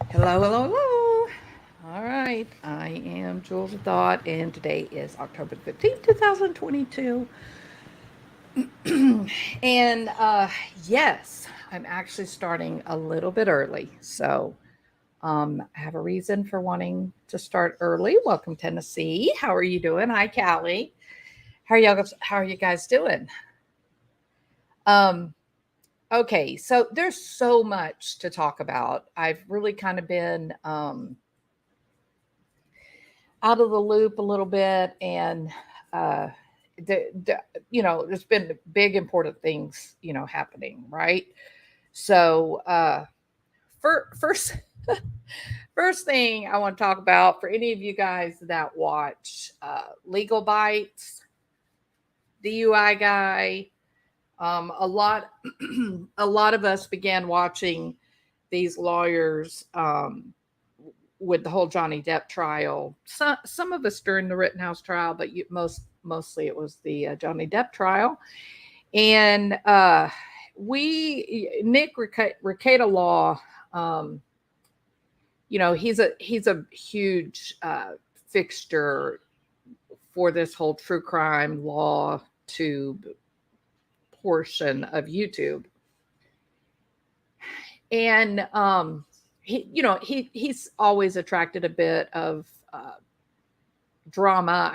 Hello, hello, hello. All right, I am Jules of Thought, and today is October 15th, 2022. And yes, I'm actually starting a little bit early. So I have a reason for wanting to start early. Welcome, Tennessee. How are you doing? Hi, Callie. How are you guys doing? Um, okay, so there's so much to talk about. I've really kind of been out of the loop a little bit, and uh the there's been big important things happening, right? So first first thing I want to talk about, for any of you guys that watch Legal Bites, DUI guy, a lot a lot of us began watching these lawyers with the whole Johnny Depp trial. Some of us during the Rittenhouse trial, but mostly it was the Johnny Depp trial. And Nick Rekieta Law, he's a huge fixture for this whole true crime law tube portion of YouTube. And he's always attracted a bit of drama,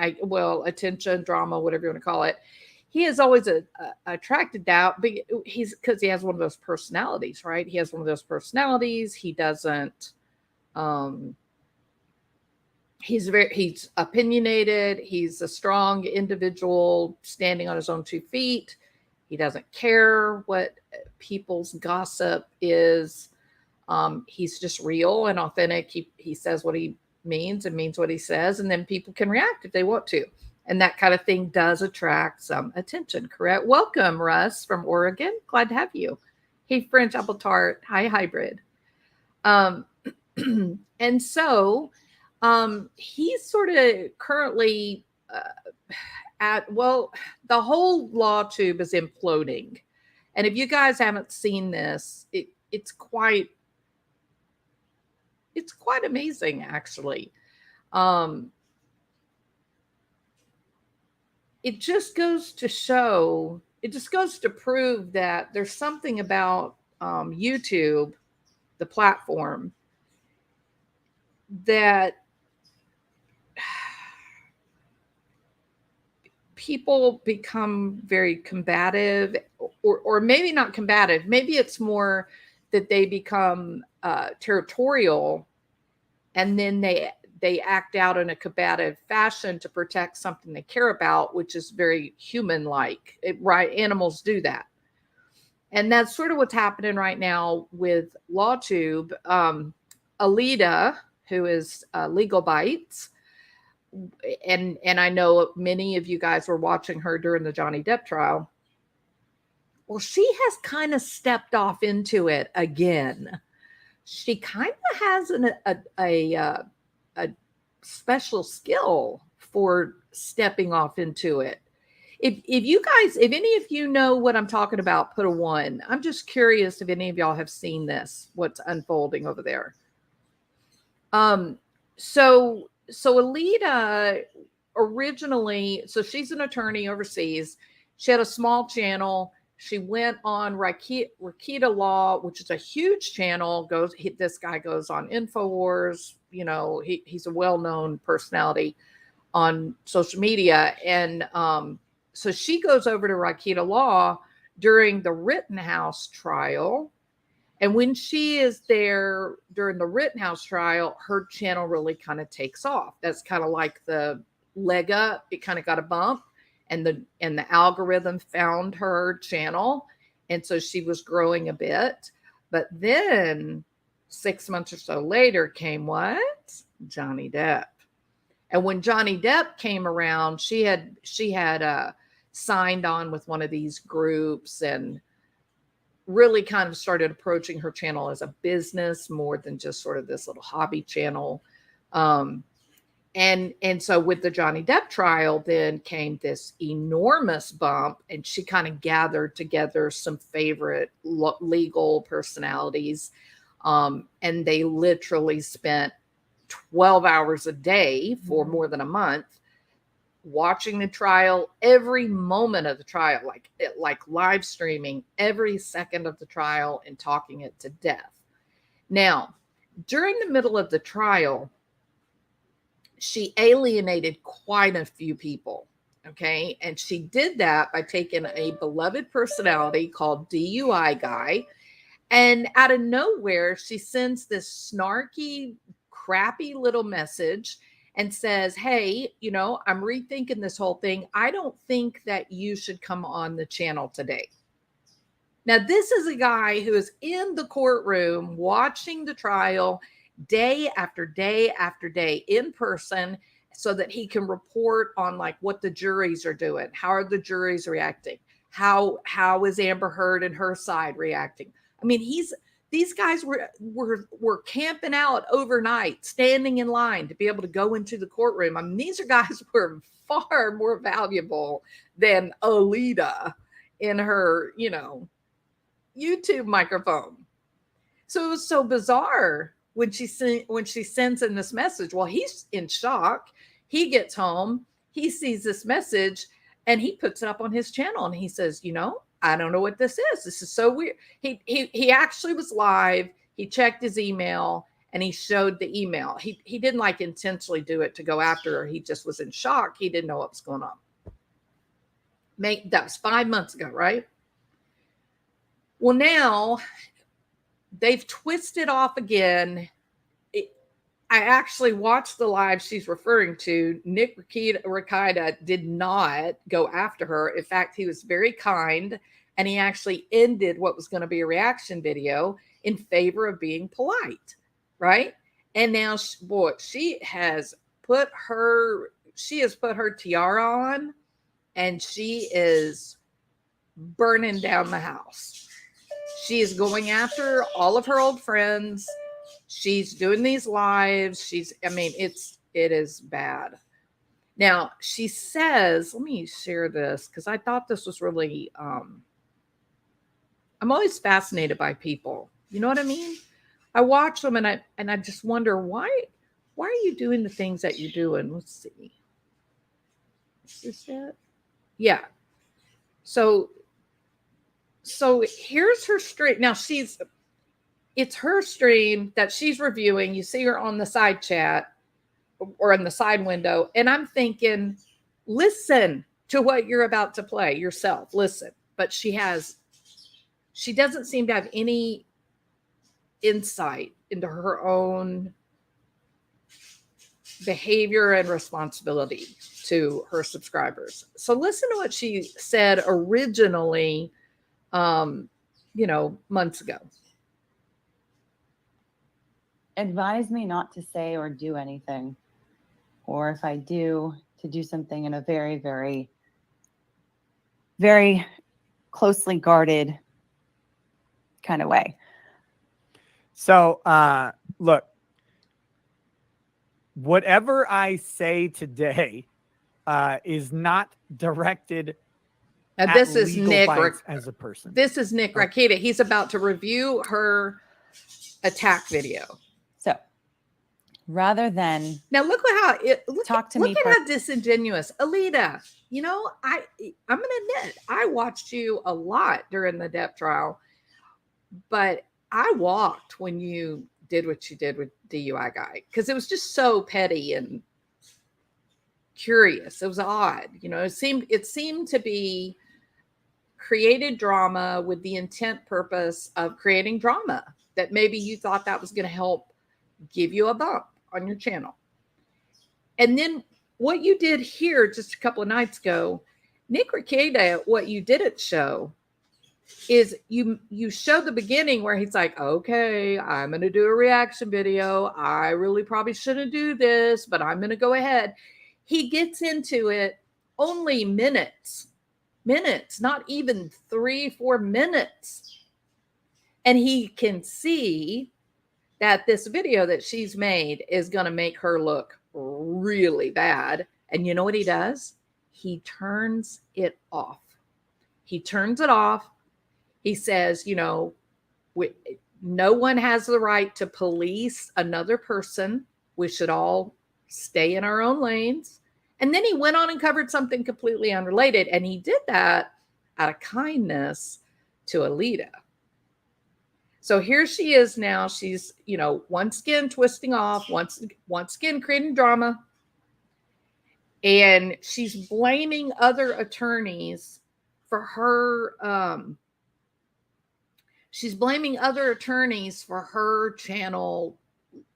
attention, drama, whatever you want to call it. He has always attracted that, but because he has one of those personalities, right? He has one of those personalities. He doesn't. He's opinionated. He's a strong individual, standing on his own 2 feet. He doesn't care what people's gossip is. He's just real and authentic. He says what he means and means what he says, and then people can react if they want to. And that kind of thing does attract some attention, correct? Welcome, Russ from Oregon. Glad to have you. Hey, French apple tart. Hi, hybrid. And so he's sort of currently the whole Lawtube is imploding. And if you guys haven't seen this, it's quite amazing, actually. It just goes to prove that there's something about YouTube, the platform, that people become very combative, or maybe not combative. Maybe it's more that they become territorial, and then they act out in a combative fashion to protect something they care about, which is very human-like, right? Animals do that. And that's sort of what's happening right now with Lawtube. Alita, who is Legal Bites, and I know many of you guys were watching her during the Johnny Depp trial. Well, she has kind of stepped off into it again. She kind of has a special skill for stepping off into it. If any of you know what I'm talking about, put a 1. I'm just curious if any of y'all have seen this, what's unfolding over there. So Alita originally, so she's an attorney overseas. She had a small channel. She went on Rekieta Law, which is a huge channel. This guy goes on InfoWars. He's a well-known personality on social media. And so she goes over to Rekieta Law during the Rittenhouse trial. And when she is there during the Rittenhouse trial, her channel really kind of takes off. That's kind of like the leg up. It kind of got a bump, and the algorithm found her channel. And so she was growing a bit. But then 6 months or so later came what? Johnny Depp. And when Johnny Depp came around, she had signed on with one of these groups and really kind of started approaching her channel as a business more than just sort of this little hobby channel. And so with the Johnny Depp trial, then came this enormous bump, and she kind of gathered together some favorite legal personalities. And they literally spent 12 hours a day for more than a month watching the trial, every moment of the trial, like live streaming every second of the trial and talking it to death. Now, during the middle of the trial, she alienated quite a few people. Okay. And she did that by taking a beloved personality called DUI Guy. And out of nowhere, she sends this snarky, crappy little message and says, hey, I'm rethinking this whole thing. I don't think that you should come on the channel today. Now, this is a guy who is in the courtroom watching the trial day after day after day in person so that he can report on like what the juries are doing. How are the juries reacting? How is Amber Heard and her side reacting? I mean, these guys were camping out overnight, standing in line to be able to go into the courtroom. I mean, these are guys who are far more valuable than Alita in her, YouTube microphone. So it was so bizarre when she sends in this message. Well, he's in shock. He gets home, he sees this message, and he puts it up on his channel, and he says, I don't know what this is. This is so weird. He actually was live. He checked his email and he showed the email. He didn't like intentionally do it to go after her. He just was in shock. He didn't know what was going on. That was 5 months ago, right? Well, now they've twisted off again. I actually watched the live she's referring to. Nick Rekieta did not go after her. In fact, he was very kind, and he actually ended what was going to be a reaction video in favor of being polite, right? And now, she has put her tiara on, and she is burning down the house. She is going after all of her old friends. She's doing these lives. It is bad. Now, she says, let me share this because I thought this was really, I'm always fascinated by people. You know what I mean? I watch them and I just wonder, why are you doing the things that you're doing? Let's see. Is this it? Yeah. So here's her stream. Now it's her stream that she's reviewing. You see her on the side chat or in the side window. And I'm thinking, listen to what you're about to play yourself. Listen. But she doesn't seem to have any insight into her own behavior and responsibility to her subscribers. So listen to what she said originally, months ago. Advise me not to say or do anything, or if I do, to do something in a very, very, very closely guarded kind of way. So, look, whatever I say today is not directed at this is Nick as a person. This is Nick Rekieta. He's about to review her attack video. So rather than now look at how disingenuous Alita, I'm gonna admit I watched you a lot during the Depp trial, but I walked when you did what you did with DUI Guy because it was just so petty and curious. It was odd, it seemed to be created drama with the intent purpose of creating drama, that maybe you thought that was going to help give you a bump on your channel. And then what you did here just a couple of nights ago, Nick Ricada, what you didn't show is you showed the beginning where he's like, okay, I'm going to do a reaction video. I really probably shouldn't do this, but I'm going to go ahead. He gets into it only minutes, not even 3-4 minutes. And he can see that this video that she's made is going to make her look really bad. And you know what he does? He turns it off. He turns it off. He says, you know, no one has the right to police another person. We should all stay in our own lanes. And then he went on and covered something completely unrelated. And he did that out of kindness to Alita. So here she is now. She's, you know, one skin twisting off, one skin creating drama. And she's blaming other attorneys for her. She's blaming other attorneys for her channel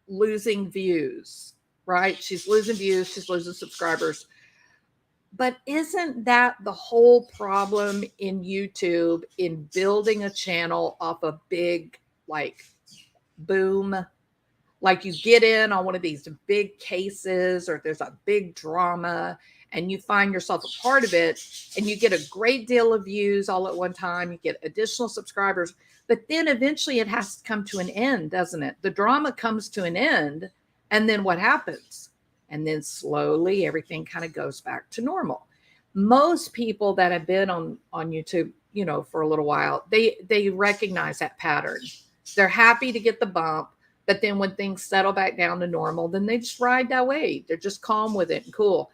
losing views, right? She's losing views. She's losing subscribers. But isn't that the whole problem in YouTube, in building a channel off a big, like, boom? Like, you get in on one of these big cases, or there's a big drama, and you find yourself a part of it, and you get a great deal of views all at one time. You get additional subscribers, but then eventually it has to come to an end, doesn't it? The drama comes to an end, and then what happens? And then slowly everything kind of goes back to normal. Most people that have been on YouTube, you know, for a little while, they recognize that pattern. They're happy to get the bump, but then when things settle back down to normal, then they just ride that wave. They're just calm with it and cool.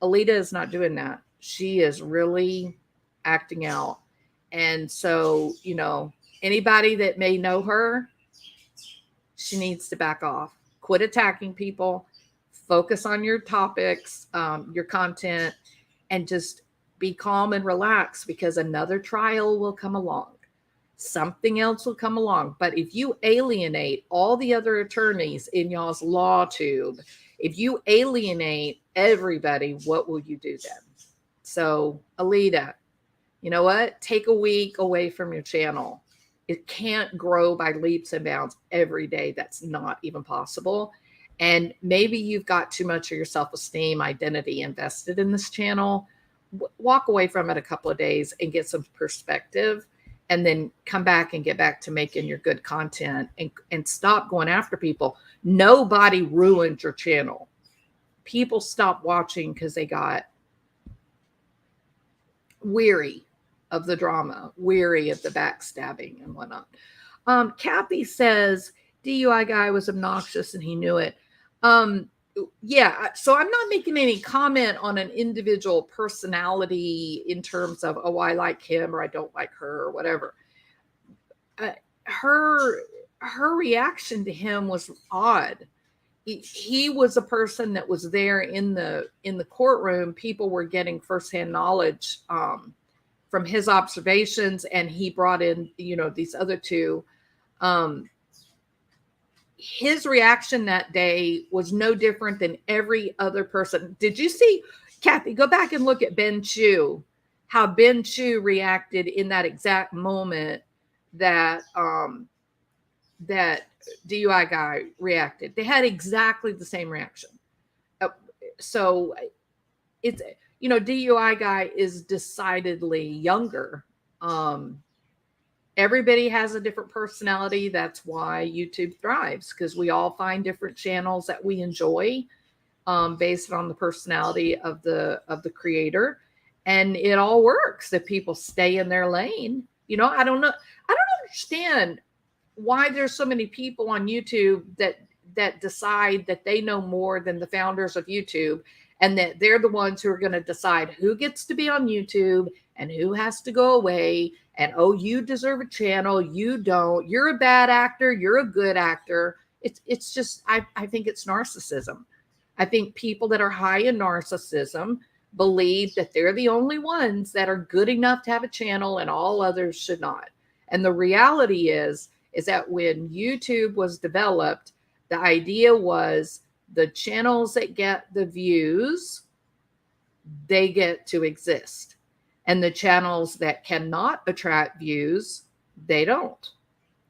Alita is not doing that. She is really acting out. And so, you know, anybody that may know her, she needs to back off. Quit attacking people. Focus on your topics, your content, and just be calm and relax, because another trial will come along. Something else will come along. But if you alienate all the other attorneys in y'all's Lawtube, if you alienate everybody, what will you do then? So, Alita, you know what? Take a week away from your channel. It can't grow by leaps and bounds every day. That's not even possible. And maybe you've got too much of your self-esteem, identity invested in this channel. Walk away from it a couple of days and get some perspective, and then come back and get back to making your good content, and stop going after people. Nobody ruined your channel. People stopped watching because they got weary of the drama, weary of the backstabbing and whatnot. Kathy says, DUI guy was obnoxious and he knew it. Yeah, so I'm not making any comment on an individual personality in terms of, oh, I like him or I don't like her or whatever. Her reaction to him was odd. He was a person that was there in the courtroom. People were getting firsthand knowledge from his observations, and he brought in, you know, these other two. His reaction that day was no different than every other person. Did you see, Kathy, go back and look at Ben Chu, how Ben Chu reacted in that exact moment that that DUI guy reacted. They had exactly the same reaction. So it's, you know, DUI guy is decidedly younger. Everybody has a different personality. That's why YouTube thrives, because we all find different channels that we enjoy based on the personality of the creator. And it all works if people stay in their lane. You know, I don't understand why there's so many people on YouTube that decide that they know more than the founders of YouTube, and that they're the ones who are going to decide who gets to be on YouTube and who has to go away. And, oh, you deserve a channel. You don't. You're a bad actor. You're a good actor. It's just, I think it's narcissism. I think people that are high in narcissism believe that they're the only ones that are good enough to have a channel and all others should not. And the reality is that when YouTube was developed, the idea was the channels that get the views, they get to exist. And the channels that cannot attract views, they don't.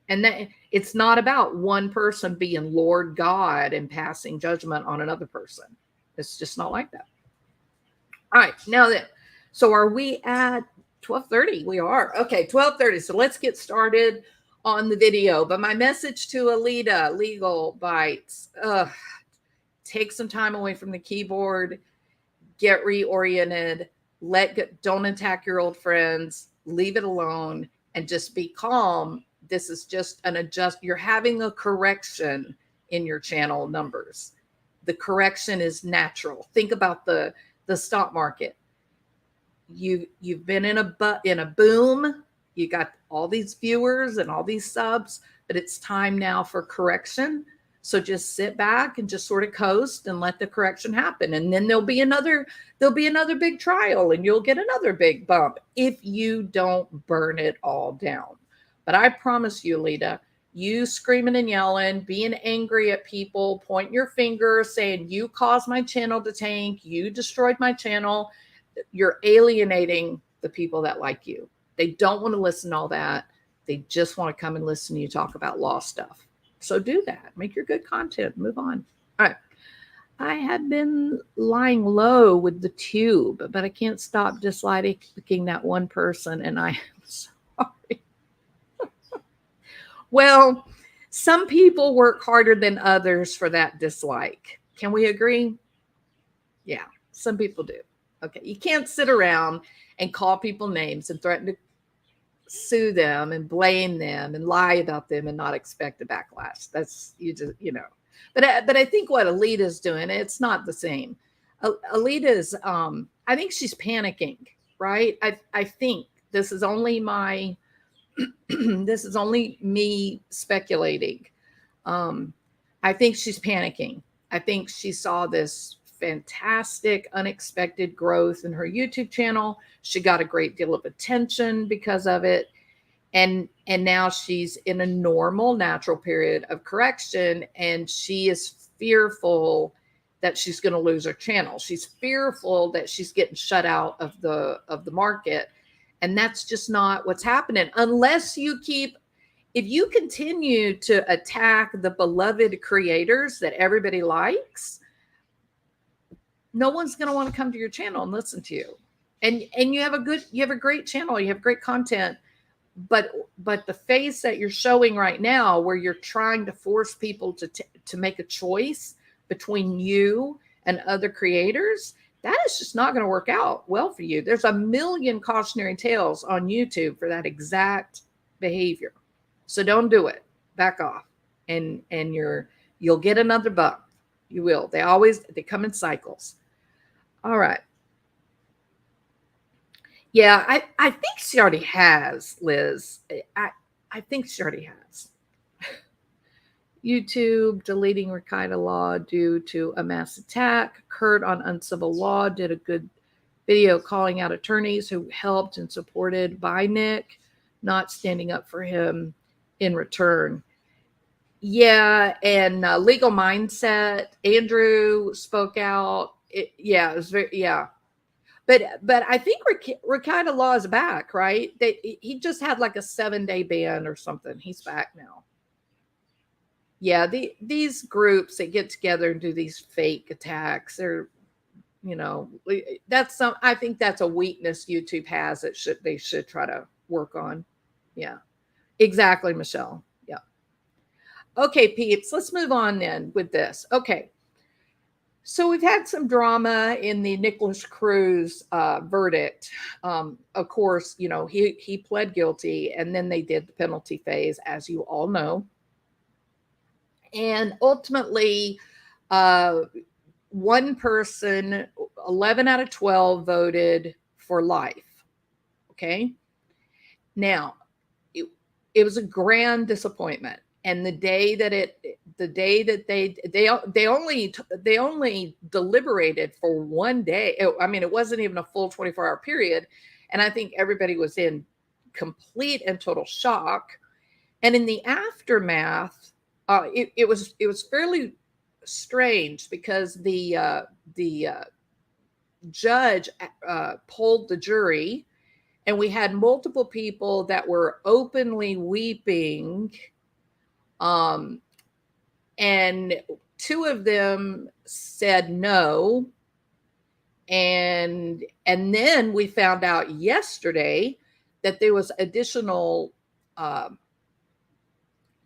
And that it's not about one person being Lord God and passing judgment on another person. It's just not like that. All right, now that, so are we at 12:30? We are. Okay, 12:30. So let's get started on the video. But my message to Alita, legal bytes, take some time away from the keyboard, get reoriented, don't attack your old friends, leave it alone, and just be calm. This is just you're having a correction in your channel numbers. The correction is natural. Think about the stock market. You've been in a boom. You got all these viewers and all these subs, but it's time now for correction. So just sit back and just sort of coast and let the correction happen. And then there'll be another big trial and you'll get another big bump if you don't burn it all down. But I promise you, Alita, you screaming and yelling, being angry at people, pointing your finger, saying you caused my channel to tank, you destroyed my channel, you're alienating the people that like you. They don't want to listen to all that. They just want to come and listen to you talk about law stuff. So do that. Make your good content. Move on. All right. I have been lying low with the tube, but I can't stop disliking that one person, and I am sorry. Well, some people work harder than others for that dislike. Can we agree? Yeah, some people do. Okay, you can't sit around and call people names and threaten to sue them and blame them and lie about them and not expect a backlash. That's, you just, you know. But I think what Alita's doing, it's not the same. Alita's, I think she's panicking, right? I think this is only my, this is only me speculating. I think she's panicking. I think she saw this fantastic, unexpected growth in her YouTube channel. She got a great deal of attention because of it. And now she's in a normal, natural period of correction. And she is fearful that she's going to lose her channel. She's fearful that she's getting shut out of the market. And that's just not what's happening unless you if you continue to attack the beloved creators that everybody likes, no one's going to want to come to your channel and listen to you. And you have a great channel, you have great content, but the face that you're showing right now, where you're trying to force people to make a choice between you and other creators, that is just not going to work out well for you. There's a million cautionary tales on YouTube for that exact behavior. So don't do it. Back off. And you'll get another bump. You will. They come in cycles. All right. Yeah, I think she already has, Liz. I think she already has. YouTube deleting Rikaida Law due to a mass attack. Kurt on Uncivil Law did a good video calling out attorneys who helped and supported by Nick, not standing up for him in return. Yeah, and Legal Mindset, Andrew spoke out. It was very, yeah. But I think Rikaida Law is back, right? He just had like a 7-day ban or something. He's back now. Yeah, these groups that get together and do these fake attacks, they're, I think that's a weakness YouTube has that they should try to work on. Yeah, exactly, Michelle. Yeah. Okay, peeps, let's move on then with this. Okay. So we've had some drama in the Nikolas Cruz verdict. Of course, he pled guilty, and then they did the penalty phase, as you all know. And ultimately, one person, 11 out of 12, voted for life. Okay. Now, it was a grand disappointment. And the day that the day that they only deliberated for one day. I mean, it wasn't even a full 24-hour period. And I think everybody was in complete and total shock. And in the aftermath, it was fairly strange because the judge polled the jury, and we had multiple people that were openly weeping. And two of them said no. And then we found out yesterday that there was additional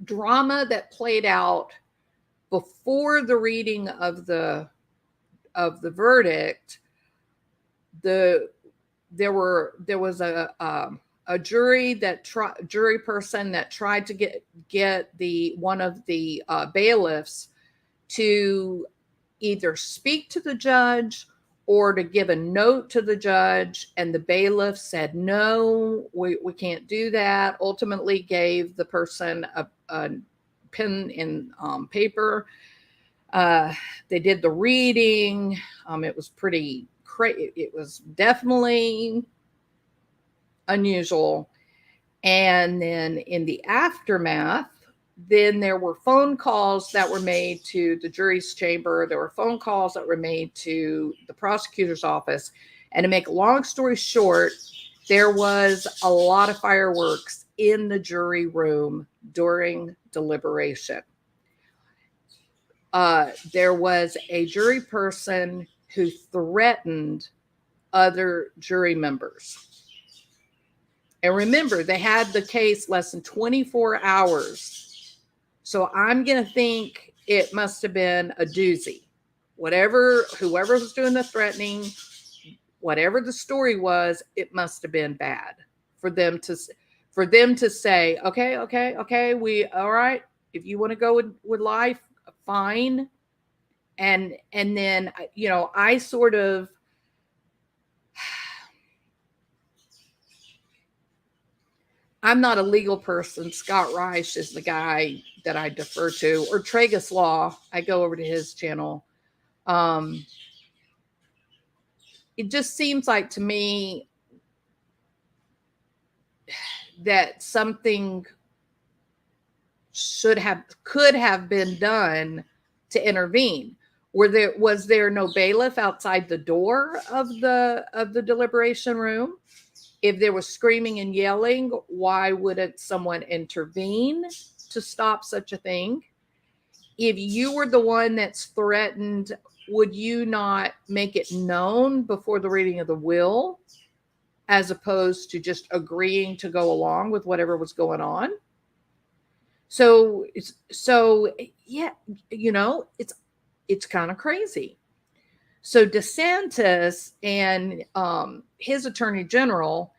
drama that played out before the reading of the verdict. There was a jury person that tried to get one of the bailiffs to either speak to the judge or to give a note to the judge, and the bailiff said no, we can't do that. Ultimately gave the person a pen and paper. They did the reading. It was pretty crazy. It was definitely unusual. And then in the aftermath, then there were phone calls that were made to the jury's chamber. There were phone calls that were made to the prosecutor's office. And to make a long story short, there was a lot of fireworks in the jury room during deliberation. There was a jury person who threatened other jury members. And remember, they had the case less than 24 hours. So I'm going to think it must have been a doozy. Whoever was doing the threatening, whatever the story was, it must have been bad for them to say, okay, all right, if you want to go with life, fine. And then, I sort of, I'm not a legal person. Scott Reich is the guy that I defer to, or Tragus Law. I go over to his channel. It just seems like to me that something could have been done to intervene. Was there no bailiff outside the door of the deliberation room? If there was screaming and yelling, why wouldn't someone intervene to stop such a thing? If you were the one that's threatened, would you not make it known before the reading of the will, as opposed to just agreeing to go along with whatever was going on? So yeah, it's kind of crazy. So DeSantis and his attorney general,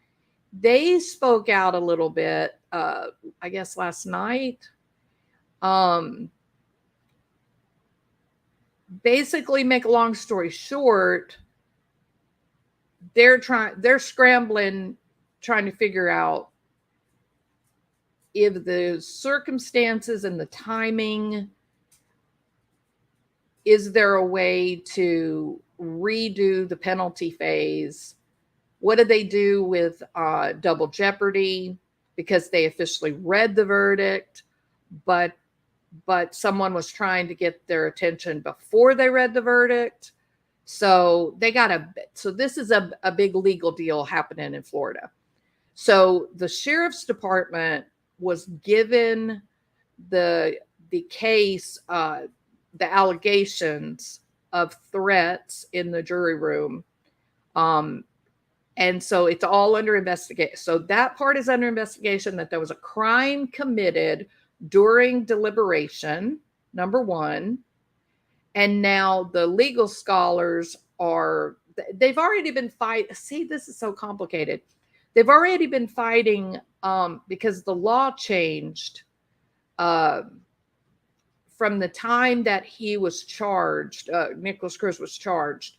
they spoke out a little bit, I guess last night. Basically, make a long story short, they're scrambling, trying to figure out if the circumstances and the timing, is there a way to redo the penalty phase? What do they do with double jeopardy? Because they officially read the verdict, but someone was trying to get their attention before they read the verdict. So this is a big legal deal happening in Florida. So the sheriff's department was given the case, the allegations of threats in the jury room. And so it's all under investigation. So that part is under investigation, that there was a crime committed during deliberation, number one. And now the legal scholars they've already been fighting. See, this is so complicated. They've already been fighting because the law changed from the time that he was charged, Nikolas Cruz was charged.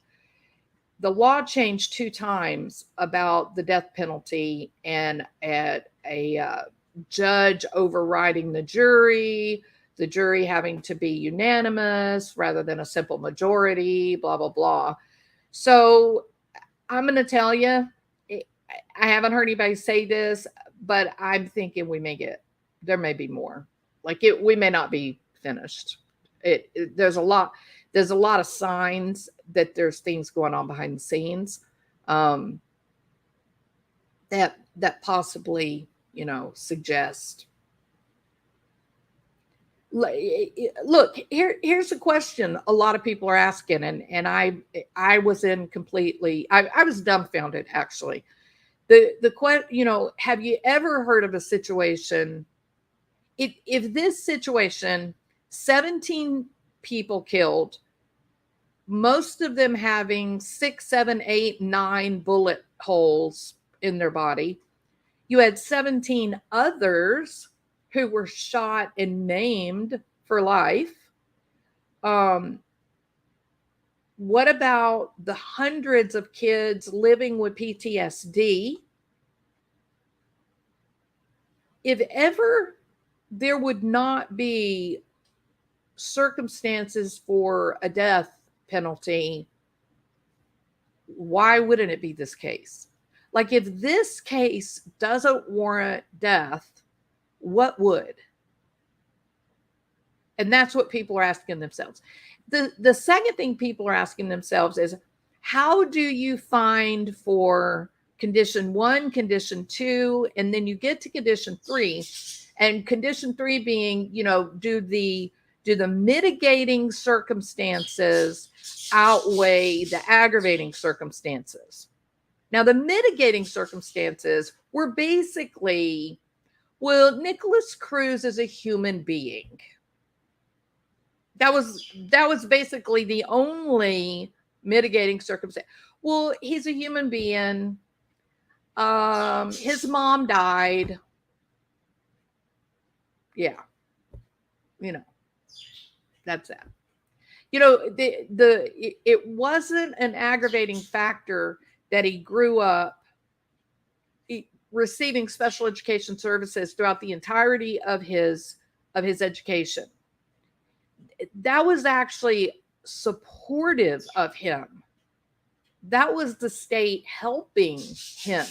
The law changed 2 times about the death penalty, and at a judge overriding the jury, the jury having to be unanimous rather than a simple majority, blah, blah, blah. So I'm going to tell you, I haven't heard anybody say this, but I'm thinking there may be more. Like we may not be finished. There's a lot of signs that there's things going on behind the scenes that possibly, suggest. Look, here's a question a lot of people are asking, and I was I was dumbfounded, actually. The question, have you ever heard of a situation, if this situation, 17 people killed, most of them having 6, 7, 8, 9 bullet holes in their body, you had 17 others who were shot and maimed for life. What about the hundreds of kids living with PTSD? If ever there would not be circumstances for a death penalty, why wouldn't it be this case? Like, if this case doesn't warrant death, what would? And that's what people are asking themselves. The second thing people are asking themselves is, how do you find for condition 1, condition 2, and then you get to condition 3, and condition 3 being, do the mitigating circumstances outweigh the aggravating circumstances? Now, the mitigating circumstances were basically, well, Nikolas Cruz is a human being. That was basically the only mitigating circumstance. Well, he's a human being. His mom died. Yeah. That's that. It wasn't an aggravating factor that he grew up receiving special education services throughout the entirety of his education. That was actually supportive of him. That was the state helping him.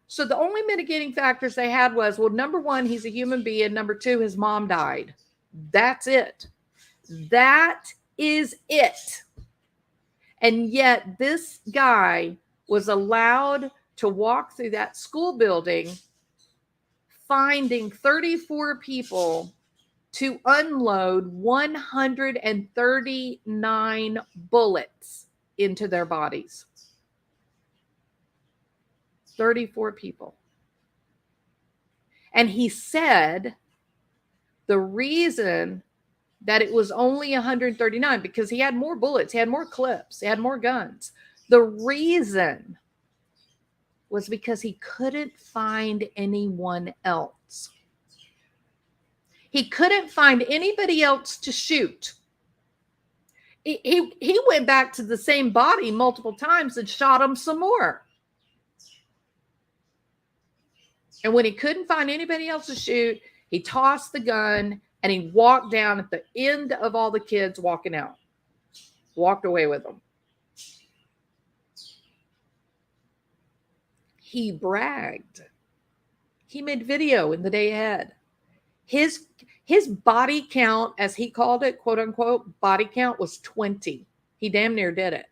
So the only mitigating factors they had was, well, number 1, he's a human being. Number 2, his mom died. That's it. That is it. And yet this guy was allowed to walk through that school building, finding 34 people to unload 139 bullets into their bodies. 34 people. And he said the reason that it was only 139, because he had more bullets, he had more clips, he had more guns. The reason was because he couldn't find anyone else. He couldn't find anybody else to shoot. He went back to the same body multiple times and shot him some more. And when he couldn't find anybody else to shoot, he tossed the gun and he walked down at the end of all the kids walking out. Walked away with them. He bragged. He made video in the day ahead. His body count, as he called it, quote unquote, body count was 20. He damn near did it.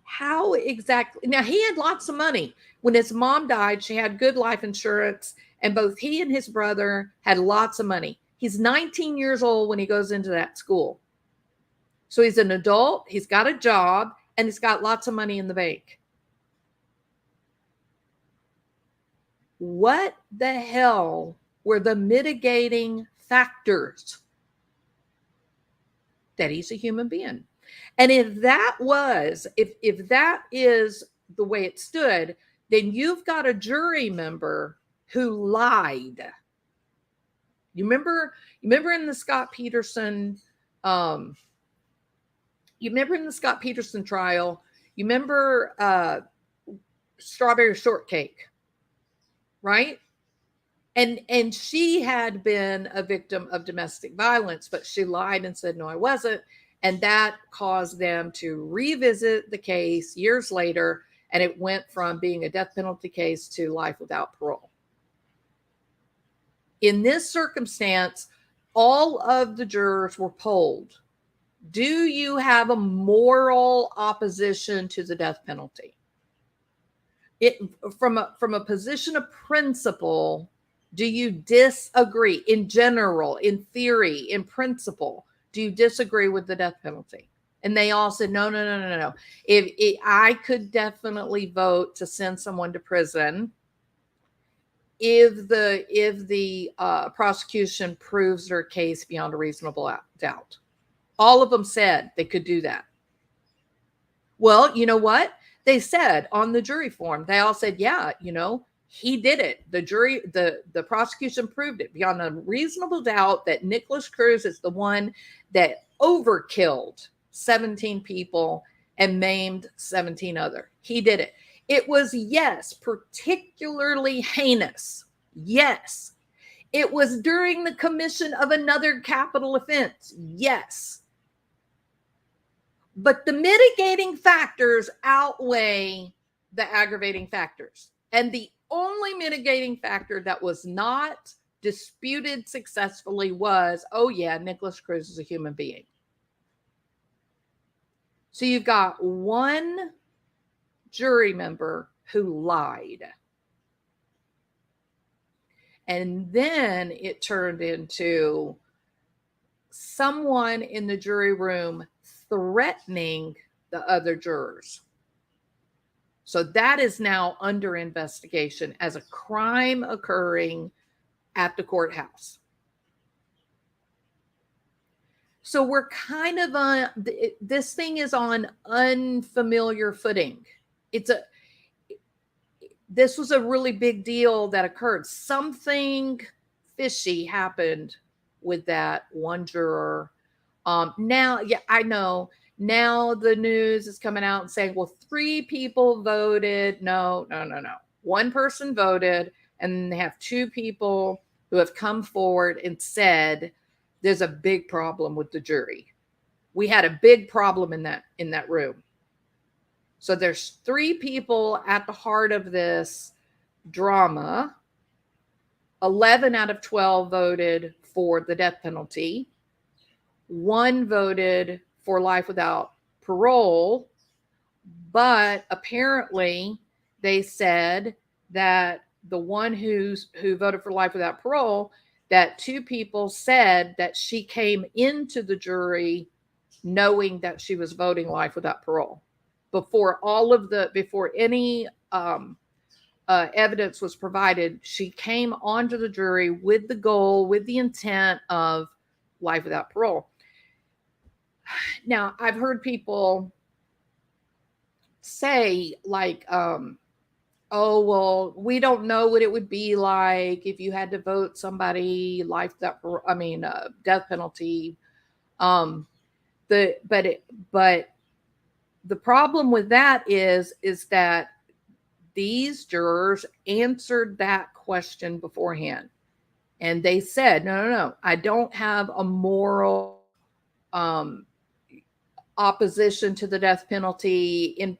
How exactly? Now, he had lots of money. When his mom died, she had good life insurance, and both he and his brother had lots of money. He's 19 years old when he goes into that school. So he's an adult, he's got a job, and he's got lots of money in the bank. What the hell were the mitigating factors that he's a human being? And if that is the way it stood, then you've got a jury member who lied. You remember in the Scott Peterson, trial, you remember strawberry shortcake, right? And she had been a victim of domestic violence, but she lied and said, no, I wasn't. And that caused them to revisit the case years later. And it went from being a death penalty case to life without parole. In this circumstance, all of the jurors were polled. Do you have a moral opposition to the death penalty? From a position of principle, do you disagree in general, in theory, in principle? Do you disagree with the death penalty? And they all said, no. If I could definitely vote to send someone to prison if the prosecution proves their case beyond a reasonable doubt. All of them said they could do that. Well, you know what? They said on the jury form, they all said, yeah, he did it. The prosecution proved it beyond a reasonable doubt that Nikolas Cruz is the one that overkilled 17 people and maimed 17 other. He did it. It was, yes, particularly heinous. Yes. It was during the commission of another capital offense. Yes. But the mitigating factors outweigh the aggravating factors. And the only mitigating factor that was not disputed successfully was, oh yeah, Nikolas Cruz is a human being. So you've got one jury member who lied. And then it turned into someone in the jury room threatening the other jurors. So that is now under investigation as a crime occurring at the courthouse. So we're kind of on, this thing is on unfamiliar footing. This was a really big deal that occurred. Something fishy happened with that one juror. Now, yeah, I know. Now the news is coming out and saying, well, 3 people voted. No. One person voted, and they have 2 people who have come forward and said, there's a big problem with the jury. We had a big problem in that room. So there's 3 people at the heart of this drama. 11 out of 12 voted for the death penalty. 1 voted for life without parole, but apparently they said that the one who voted for life without parole, that 2 people said that she came into the jury knowing that she was voting life without parole. Before any evidence was provided, she came onto the jury with the goal, with the intent of life without parole. Now, I've heard people say like, oh, well, we don't know what it would be like if you had to vote somebody death penalty. But the problem with that is that these jurors answered that question beforehand. And they said, no, I don't have a moral opposition to the death penalty.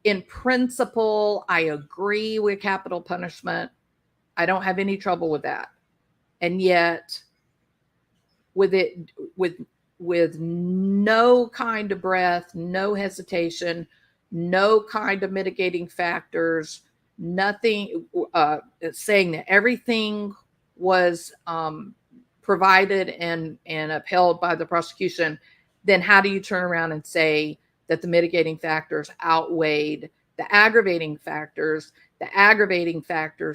In principle, I agree with capital punishment. I don't have any trouble with that. And yet, with no kind of breath, no hesitation, no kind of mitigating factors, nothing, saying that everything was provided and upheld by the prosecution, then how do you turn around and say that the mitigating factors outweighed the aggravating factors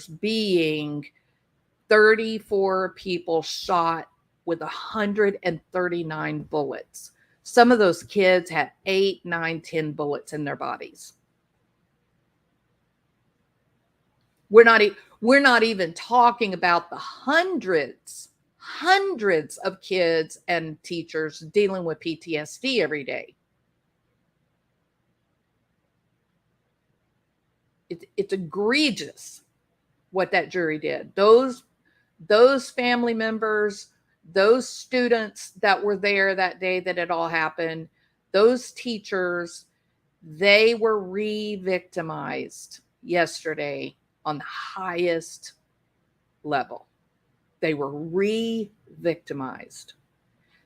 being 34 people shot with 139 bullets. Some of those kids had 8, 9, 10 bullets in their bodies. We're not even talking about the hundreds of kids and teachers dealing with PTSD every day. It's egregious what that jury did. Those family members, those students that were there that day that it all happened, those teachers, they were re-victimized yesterday on the highest level. They were re-victimized.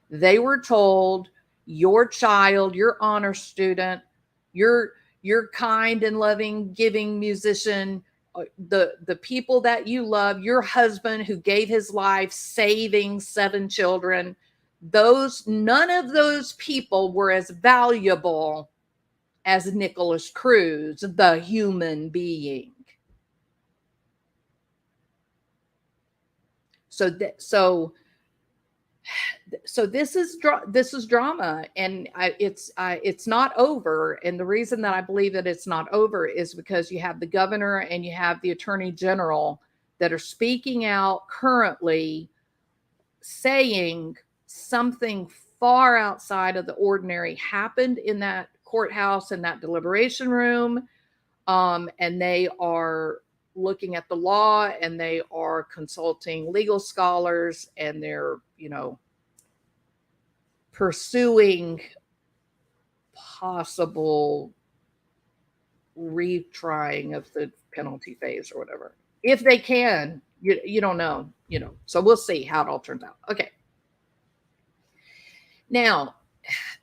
They were told, your child, your honor student, your kind and loving, giving musician, the people that you love, your husband who gave his life saving 7 children, none of those people were as valuable as Nikolas Cruz, the human being. So this is drama, and it's not over. And the reason that I believe that it's not over is because you have the governor and you have the attorney general that are speaking out currently, saying something far outside of the ordinary happened in that courthouse, in that deliberation room, and they are looking at the law, and they are consulting legal scholars, and they're pursuing possible retrying of the penalty phase or whatever, if they can. You don't know, so we'll see how it all turns out. Okay, now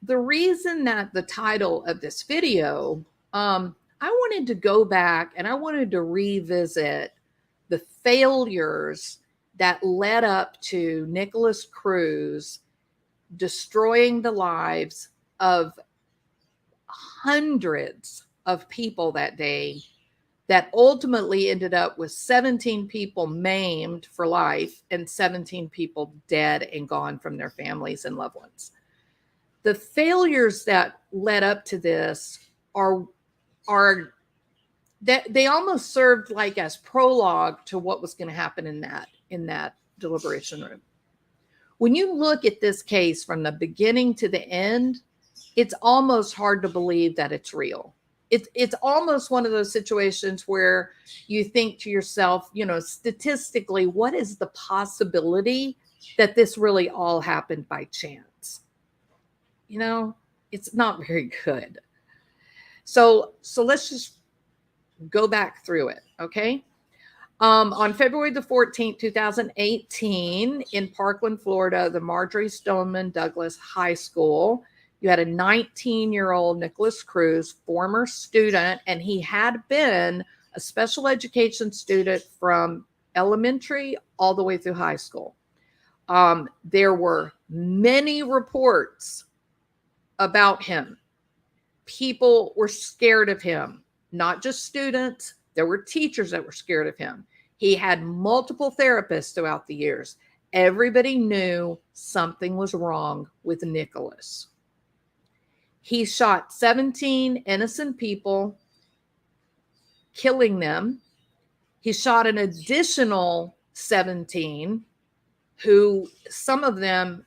the reason that the title of this video, I wanted to go back and I wanted to revisit the failures that led up to Nikolas Cruz destroying the lives of hundreds of people that day, that ultimately ended up with 17 people maimed for life and 17 people dead and gone from their families and loved ones. The failures that led up to this are that they almost served like as prologue to what was going to happen in that deliberation room. When you look at this case from the beginning to the end, it's almost hard to believe that it's real. It's almost one of those situations where you think to yourself, statistically, what is the possibility that this really all happened by chance? It's not very good. So let's just go back through it, okay? On February the 14th, 2018, in Parkland, Florida, the Marjorie Stoneman Douglas High School, you had a 19-year-old Nikolas Cruz, former student, and he had been a special education student from elementary all the way through high school. There were many reports about him. People were scared of him, not just students. There were teachers that were scared of him. He had multiple therapists throughout the years. Everybody knew something was wrong with Nikolas. He shot 17 innocent people, killing them. He shot an additional 17 who, some of them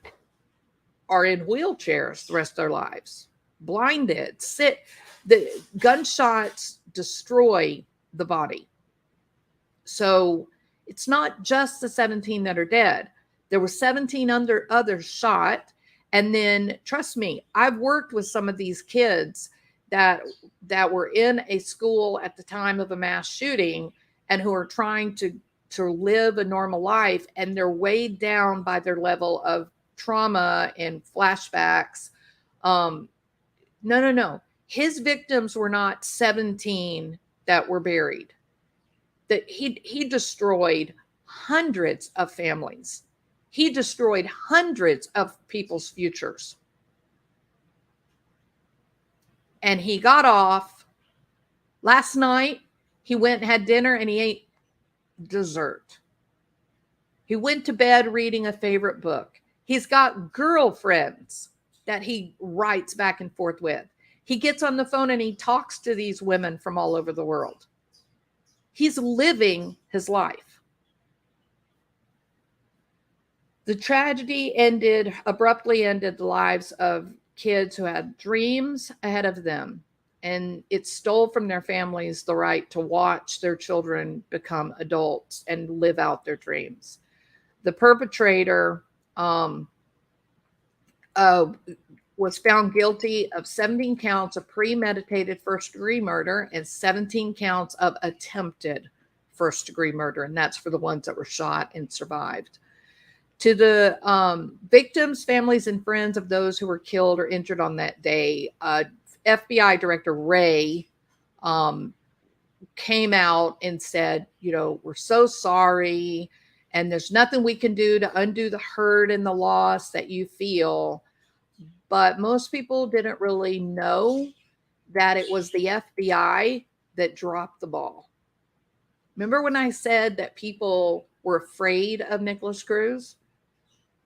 are in wheelchairs the rest of their lives, blinded, the gunshots destroy the body. So it's not just the 17 that are dead. There were 17 others shot. And then, trust me, I've worked with some of these kids that were in a school at the time of a mass shooting and who are trying to live a normal life, and they're weighed down by their level of trauma and flashbacks. No. His victims were not 17 that were buried. That he destroyed hundreds of families. He destroyed hundreds of people's futures. And he got off. Last night, he went and had dinner and he ate dessert. He went to bed reading a favorite book. He's got girlfriends that he writes back and forth with. He gets on the phone and he talks to these women from all over the world. He's living his life. The tragedy abruptly ended the lives of kids who had dreams ahead of them, and it stole from their families the right to watch their children become adults and live out their dreams. The perpetrator was found guilty of 17 counts of premeditated first-degree murder and 17 counts of attempted first-degree murder, and that's for the ones that were shot and survived. To the victims, families, and friends of those who were killed or injured on that day, FBI Director Wray came out and said, we're so sorry, and there's nothing we can do to undo the hurt and the loss that you feel. But most people didn't really know that it was the FBI that dropped the ball. Remember when I said that people were afraid of Nikolas Cruz?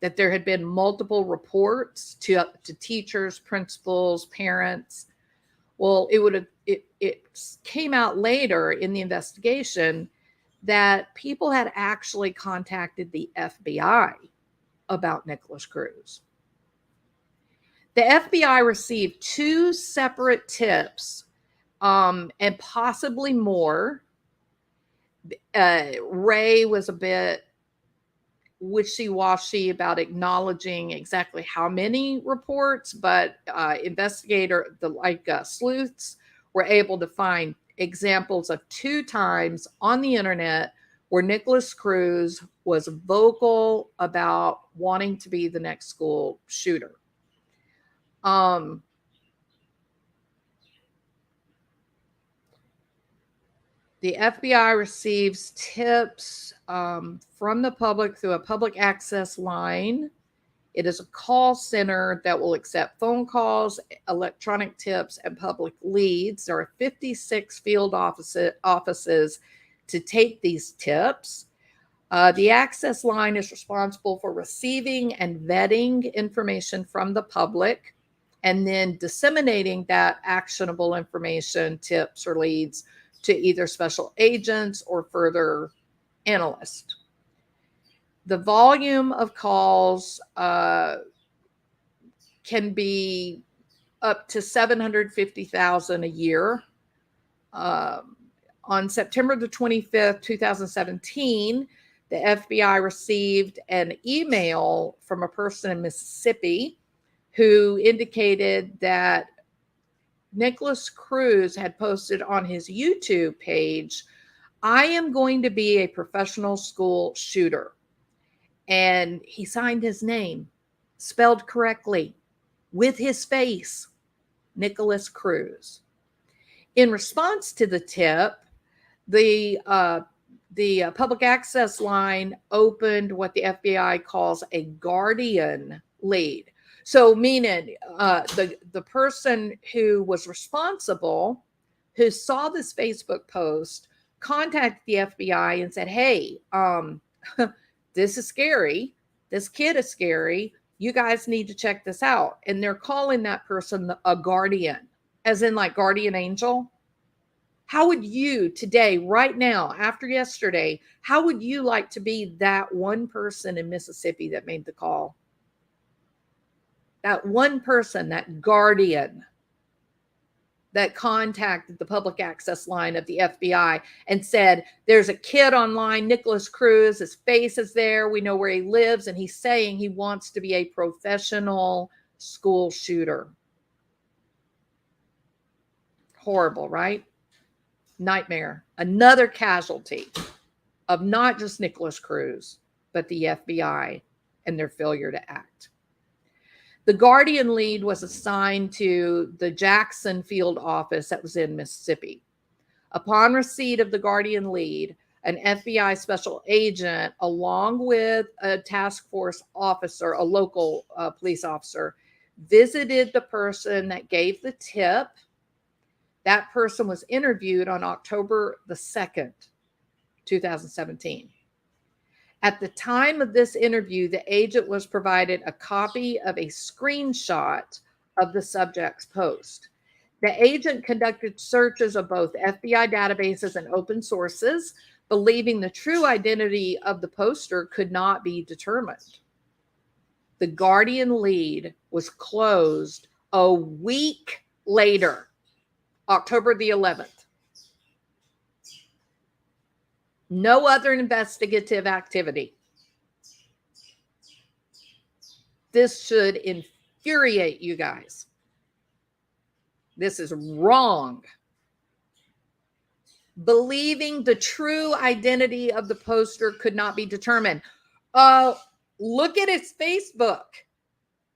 That there had been multiple reports to teachers, principals, parents. Well, it came out later in the investigation that people had actually contacted the FBI about Nikolas Cruz. The FBI received 2 separate tips, and possibly more. Ray was a bit wishy-washy about acknowledging exactly how many reports, but sleuths were able to find examples of 2 times on the internet where Nikolas Cruz was vocal about wanting to be the next school shooter. The FBI receives tips from the public through a public access line. It is a call center that will accept phone calls, electronic tips, and public leads. There are 56 field offices to take these tips. The access line is responsible for receiving and vetting information from the public, and then disseminating that actionable information, tips, or leads to either special agents or further analysts. The volume of calls can be up to 750,000 a year. On September the 25th, 2017, the FBI received an email from a person in Mississippi who indicated that Nikolas Cruz had posted on his YouTube page, "I am going to be a professional school shooter." And he signed his name, spelled correctly, with his face, Nikolas Cruz. In response to the tip, the public access line opened what the FBI calls a guardian lead. So meaning the person who was responsible, who saw this Facebook post, contacted the FBI and said, "Hey, this is scary. This kid is scary. You guys need to check this out." And they're calling that person a guardian, as in like guardian angel. How would you today, right now, after yesterday, how would you like to be that one person in Mississippi that made the call? That one person, that guardian that contacted the public access line of the FBI and said, "There's a kid online, Nikolas Cruz, his face is there, we know where he lives, and he's saying he wants to be a professional school shooter." Horrible, right? Nightmare. Another casualty of not just Nikolas Cruz, but the FBI and their failure to act. The guardian lead was assigned to the Jackson field office that was in Mississippi. Upon receipt of the guardian lead, an FBI special agent, along with a task force officer, a local police officer, visited the person that gave the tip. That person was interviewed on October the 2nd, 2017. At the time of this interview, the agent was provided a copy of a screenshot of the subject's post. The agent conducted searches of both FBI databases and open sources, believing the true identity of the poster could not be determined. The guardian lead was closed a week later. October the 11th. No other investigative activity. This should infuriate you guys. This is wrong. Believing the true identity of the poster could not be determined. Look at his Facebook.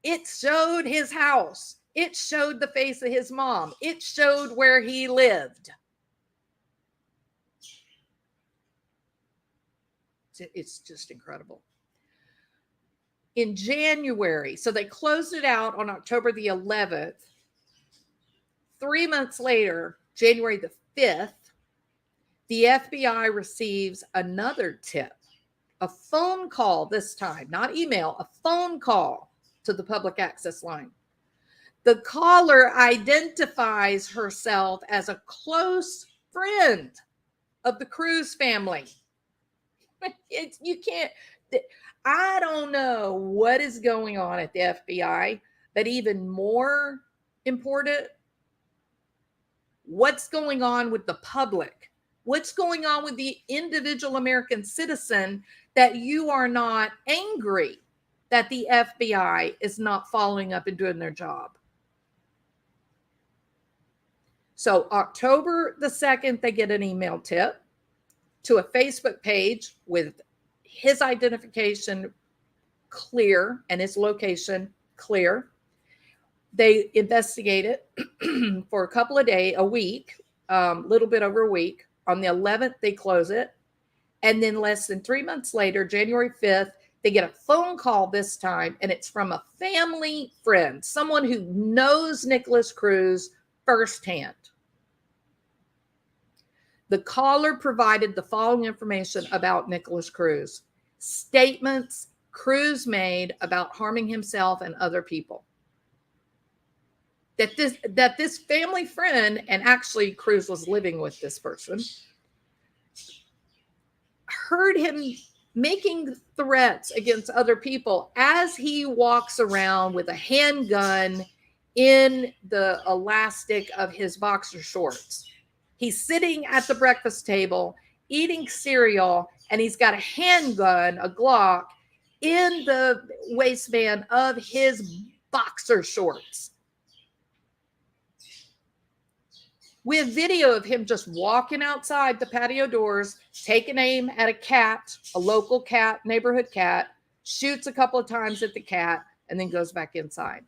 It showed his house. It showed the face of his mom. It showed where he lived. It's just incredible. In January, so they closed it out on October the 11th. 3 months later, January the 5th, the FBI receives another tip, a phone call this time, not email, a phone call to the public access line. The caller identifies herself as a close friend of the Cruz family. You can't, I don't know what is going on at the FBI, but even more important, what's going on with the public? What's going on with the individual American citizen that you are not angry that the FBI is not following up and doing their job? So October the 2nd, they get an email tip to a Facebook page with his identification clear and his location clear. They investigate it for a couple of days, a week, little bit over a week. On the 11th, they close it. And then less than 3 months later, January 5th, they get a phone call this time, and it's from a family friend, someone who knows Nikolas Cruz firsthand. The caller provided the following information about Nikolas Cruz. Statements Cruz made about harming himself and other people. That this family friend, and actually Cruz was living with this person, heard him making threats against other people as he walks around with a handgun in the elastic of his boxer shorts. He's sitting at the breakfast table eating cereal, and he's got a handgun, a Glock, in the waistband of his boxer shorts. We have video of him just walking outside the patio doors, taking aim at a cat, a local cat, neighborhood cat, shoots a couple of times at the cat, and then goes back inside.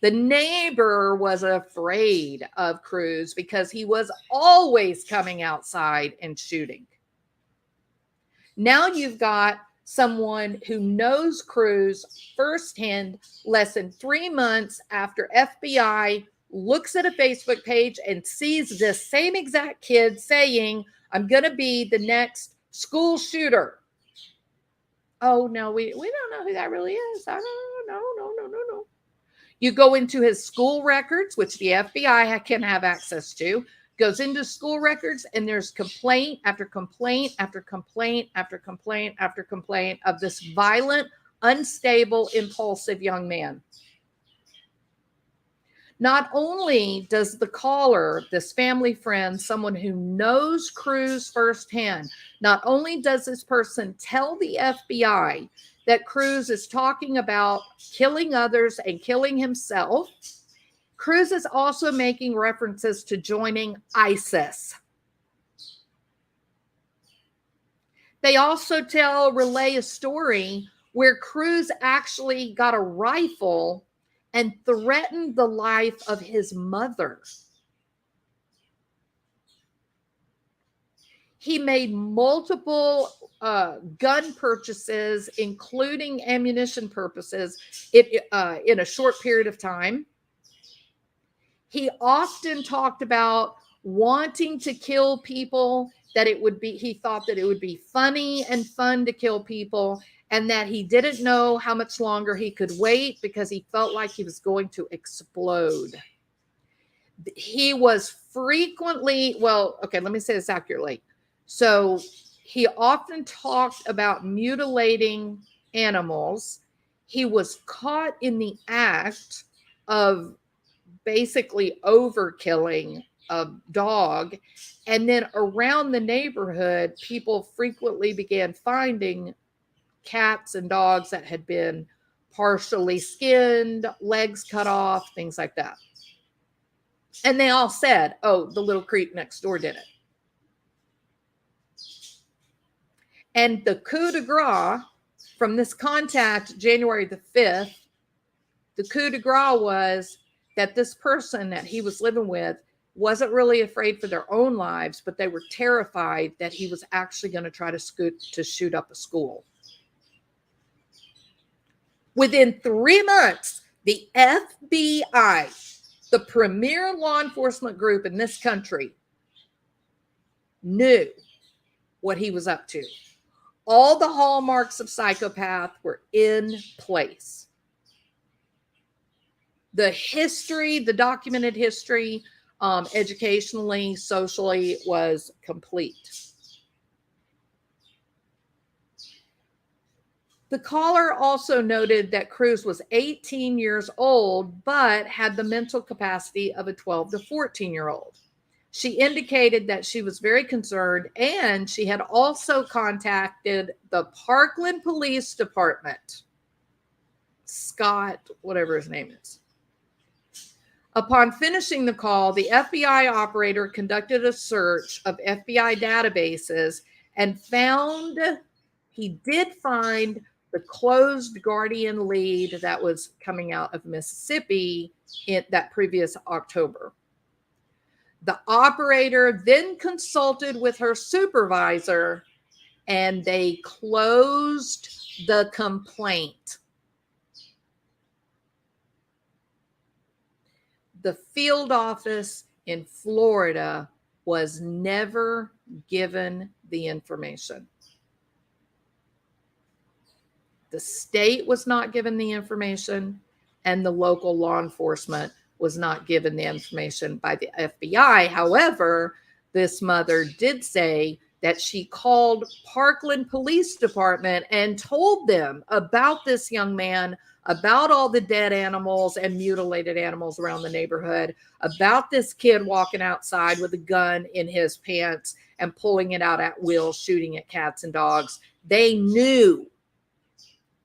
The neighbor was afraid of Cruz because he was always coming outside and shooting. Now you've got someone who knows Cruz firsthand less than 3 months after FBI looks at a Facebook page and sees this same exact kid saying, I'm going to be the next school shooter. Oh, no, we don't know who that really is. I don't know. No. You go into his school records, which the FBI can have access to, goes into school records, and there's complaint after complaint after complaint after complaint after complaint of this violent, unstable, impulsive young man. Not only does the caller, this family friend, someone who knows Cruz firsthand, not only does this person tell the FBI that Cruz is talking about killing others and killing himself, Cruz is also making references to joining ISIS. They also relay a story where Cruz actually got a rifle and threatened the life of his mother. He made multiple gun purchases, including ammunition purposes, in a short period of time. He often talked about wanting to kill people, that he thought that it would be funny and fun to kill people, and that he didn't know how much longer he could wait because he felt like he was going to explode. He was frequently, let me say this accurately. So he often talked about mutilating animals. He was caught in the act of basically overkilling dog. And then around the neighborhood, people frequently began finding cats and dogs that had been partially skinned, legs cut off, things like that. And they all said, oh, the little creep next door did it. And the coup de grace from this contact, January the 5th, the coup de grace was that this person that he was living with wasn't really afraid for their own lives, but they were terrified that he was actually going to try to shoot up a school. Within 3 months, the FBI, the premier law enforcement group in this country, knew what he was up to. All the hallmarks of psychopath were in place. The history, the documented history, educationally, socially, was complete. The caller also noted that Cruz was 18 years old, but had the mental capacity of a 12 to 14-year-old. She indicated that she was very concerned, and she had also contacted the Parkland Police Department, Scott, whatever his name is. Upon finishing the call, the FBI operator conducted a search of FBI databases and he did find the closed Guardian lead that was coming out of Mississippi in that previous October. The operator then consulted with her supervisor, and they closed the complaint. The field office in Florida was never given the information. The state was not given the information, and the local law enforcement was not given the information by the FBI. However, this mother did say that she called Parkland Police Department and told them about this young man, about all the dead animals and mutilated animals around the neighborhood, about this kid walking outside with a gun in his pants and pulling it out at will, shooting at cats and dogs. They knew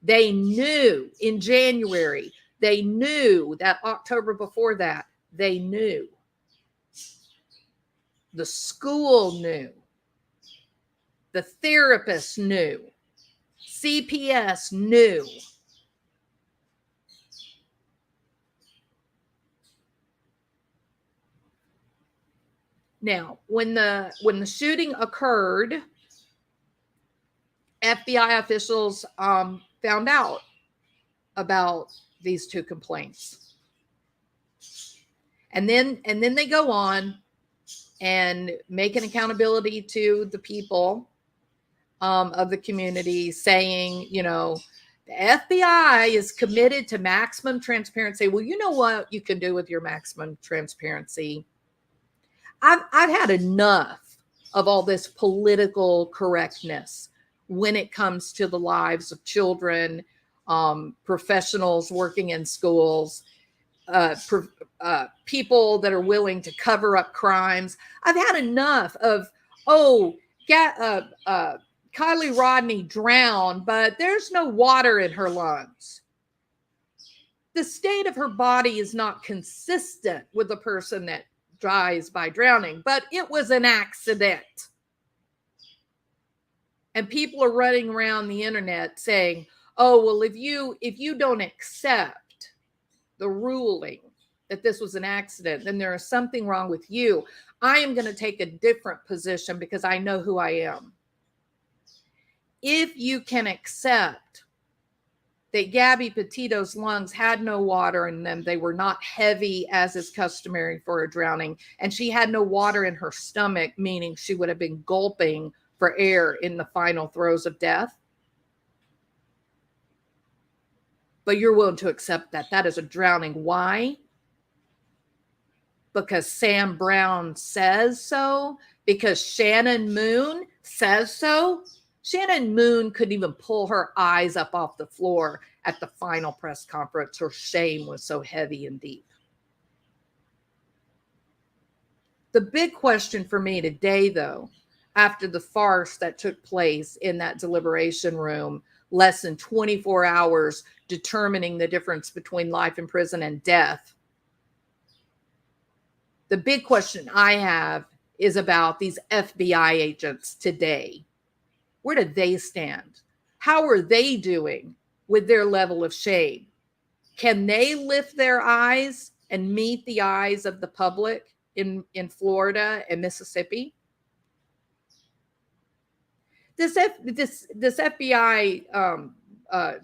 in January. They knew that October before that. They knew. The school knew. The therapist knew. CPS knew. Now, when the shooting occurred, FBI officials found out about these two complaints. And then they go on and make an accountability to the people of the community, saying, you know, the FBI is committed to maximum transparency. Well, you know what you can do with your maximum transparency? I've had enough of all this political correctness when it comes to the lives of children, professionals working in schools, people that are willing to cover up crimes. I've had enough of, Kylie Rodney drowned, but there's no water in her lungs. The state of her body is not consistent with the person that dies by drowning, but it was an accident. And people are running around the internet saying, oh, well, if you don't accept the ruling that this was an accident, then there is something wrong with you. I am going to take a different position because I know who I am. If you can accept that Gabby Petito's lungs had no water in them, they were not heavy as is customary for a drowning, and she had no water in her stomach, meaning she would have been gulping for air in the final throes of death. But you're willing to accept that that is a drowning. Why? Because Sam Brown says so? Because Shannon Moon says so? Shannon Moon couldn't even pull her eyes up off the floor at the final press conference. Her shame was so heavy and deep. The big question for me today, though, after the farce that took place in that deliberation room, less than 24 hours determining the difference between life in prison and death, the big question I have is about these FBI agents today. Where do they stand? How are they doing with their level of shame? Can they lift their eyes and meet the eyes of the public in Florida and Mississippi? This FBI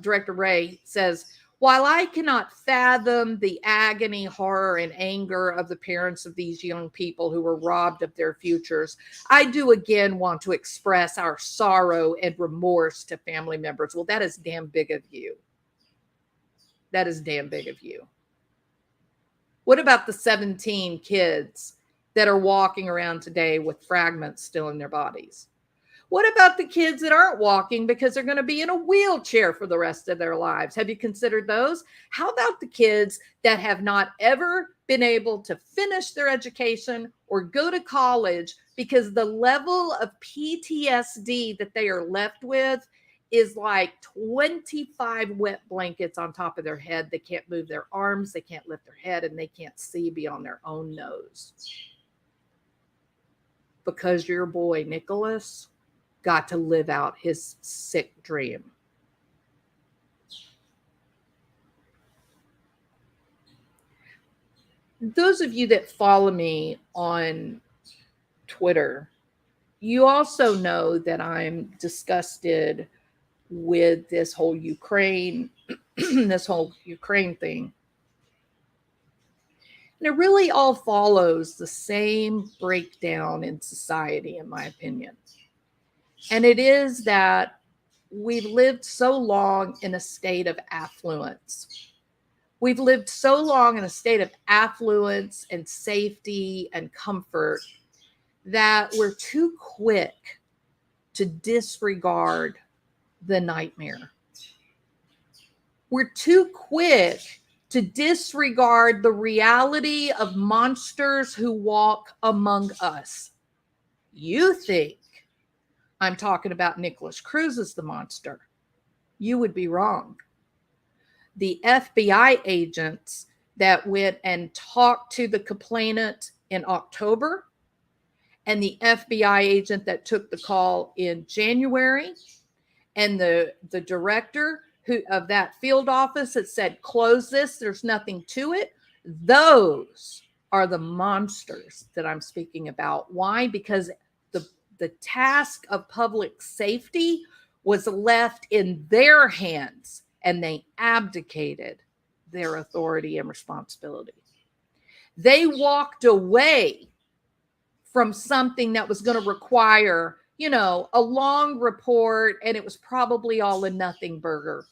Director Ray says, while I cannot fathom the agony, horror, and anger of the parents of these young people who were robbed of their futures, I do again want to express our sorrow and remorse to family members. Well, that is damn big of you. That is damn big of you. What about the 17 kids that are walking around today with fragments still in their bodies? What about the kids that aren't walking because they're going to be in a wheelchair for the rest of their lives? Have you considered those? How about the kids that have not ever been able to finish their education or go to college because the level of PTSD that they are left with is like 25 wet blankets on top of their head? They can't move their arms, they can't lift their head, and they can't see beyond their own nose. Because your boy, Nikolas, got to live out his sick dream. Those of you that follow me on Twitter, you also know that I'm disgusted with this whole Ukraine, this whole Ukraine thing. And it really all follows the same breakdown in society, in my opinion. And it is that we've lived so long in a state of affluence. We've lived so long in a state of affluence and safety and comfort that we're too quick to disregard the nightmare. We're too quick to disregard the reality of monsters who walk among us. You think I'm talking about Nikolas Cruz as the monster. You would be wrong. The FBI agents that went and talked to the complainant in October, and the FBI agent that took the call in January, and the director of that field office that said, close this, there's nothing to it. Those are the monsters that I'm speaking about. Why? Because the task of public safety was left in their hands, and they abdicated their authority and responsibility. They walked away from something that was going to require, a long report, and it was probably all a nothing burger.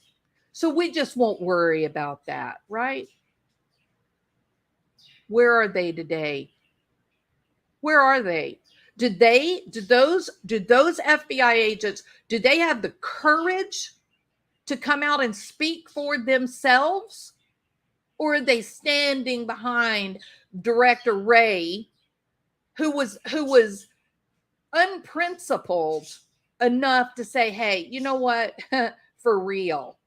So we just won't worry about that, right? Where are they today? Where are they? Did those FBI agents, did they have the courage to come out and speak for themselves? Or are they standing behind Director Ray, who was unprincipled enough to say, hey, you know what? For real.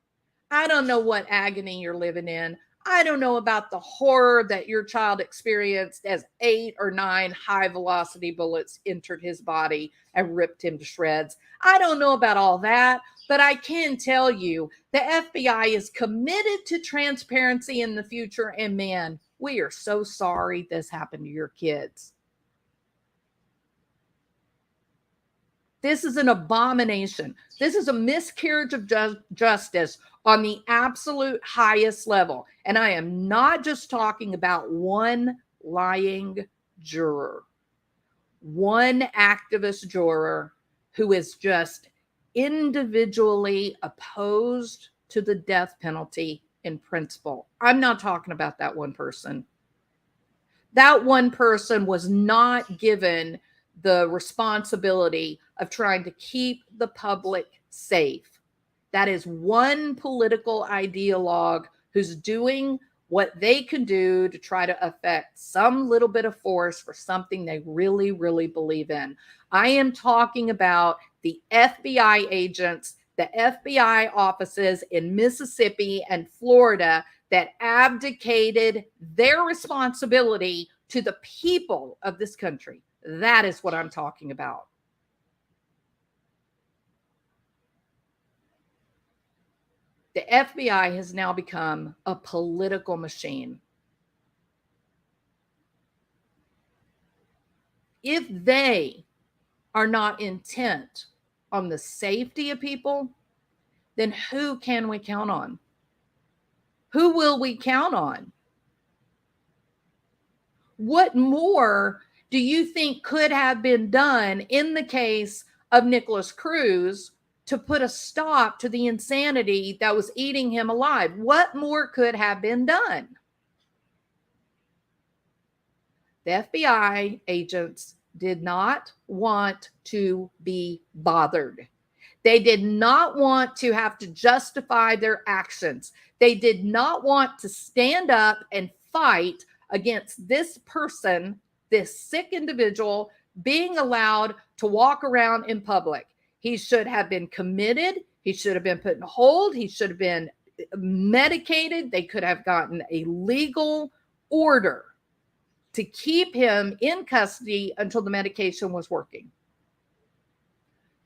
I don't know what agony you're living in. I don't know about the horror that your child experienced as 8 or 9 high velocity bullets entered his body and ripped him to shreds. I don't know about all that, but I can tell you the FBI is committed to transparency in the future. And man, we are so sorry this happened to your kids. This is an abomination. This is a miscarriage of justice on the absolute highest level. And I am not just talking about one lying juror, one activist juror who is just individually opposed to the death penalty in principle. I'm not talking about that one person. That one person was not given the responsibility of trying to keep the public safe. That is one political ideologue who's doing what they can do to try to affect some little bit of force for something they really, really believe in. I am talking about the FBI agents, the FBI offices in Mississippi and Florida that abdicated their responsibility to the people of this country. That is what I'm talking about. The FBI has now become a political machine. If they are not intent on the safety of people, then who can we count on? Who will we count on? What more do you think could have been done in the case of Nikolas Cruz to put a stop to the insanity that was eating him alive? What more could have been done? The FBI agents did not want to be bothered. They did not want to have to justify their actions. They did not want to stand up and fight against this person, this sick individual, being allowed to walk around in public. He should have been committed. He should have been put in hold. He should have been medicated. They could have gotten a legal order to keep him in custody until the medication was working.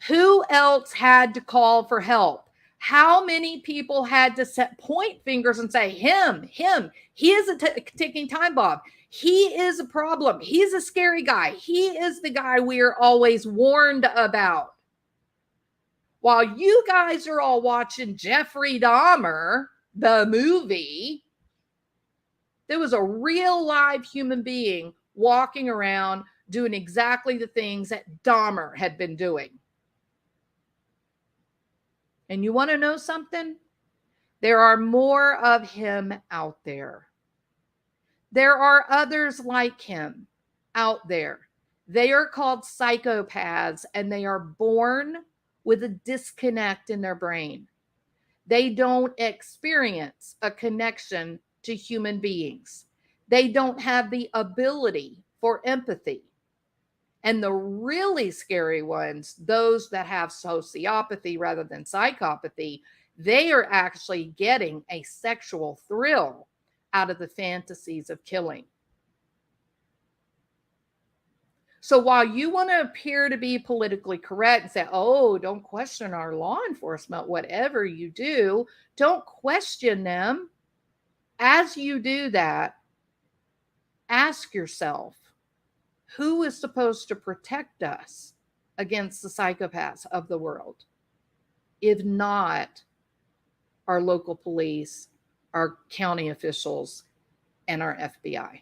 Who else had to call for help? How many people had to point fingers and say, him, he is a ticking time bomb. He is a problem. He's a scary guy. He is the guy we are always warned about. While you guys are all watching Jeffrey Dahmer, the movie, there was a real live human being walking around doing exactly the things that Dahmer had been doing. And you want to know something? There are more of him out there. There are others like him out there. They are called psychopaths, and they are born with a disconnect in their brain. They don't experience a connection to human beings. They don't have the ability for empathy. And the really scary ones, those that have sociopathy rather than psychopathy, they are actually getting a sexual thrill out of the fantasies of killing. So while you want to appear to be politically correct and say, oh, don't question our law enforcement, whatever you do, don't question them. As you do that, ask yourself, who is supposed to protect us against the psychopaths of the world? If not our local police, our county officials, and our FBI.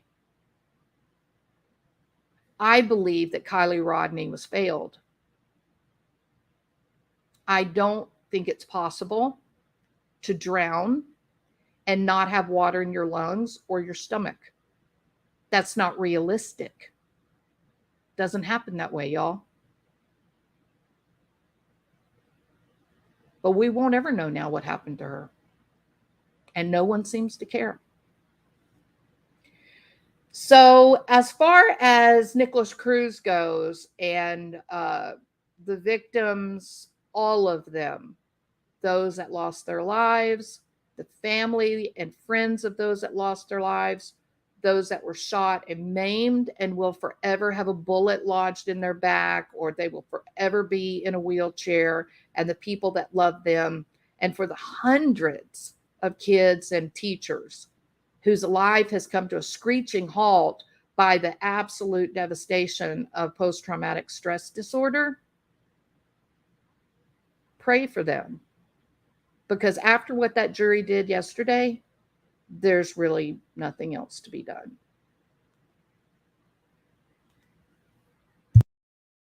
I believe that Kiely Rodni was failed. I don't think it's possible to drown and not have water in your lungs or your stomach. That's not realistic. Doesn't happen that way, y'all. But we won't ever know now what happened to her. And no one seems to care. So as far as Nikolas Cruz goes and the victims, all of them, those that lost their lives, the family and friends of those that lost their lives, those that were shot and maimed and will forever have a bullet lodged in their back, or they will forever be in a wheelchair, and the people that love them, and for the hundreds of kids and teachers whose life has come to a screeching halt by the absolute devastation of post-traumatic stress disorder, pray for them. Because after what that jury did yesterday, there's really nothing else to be done.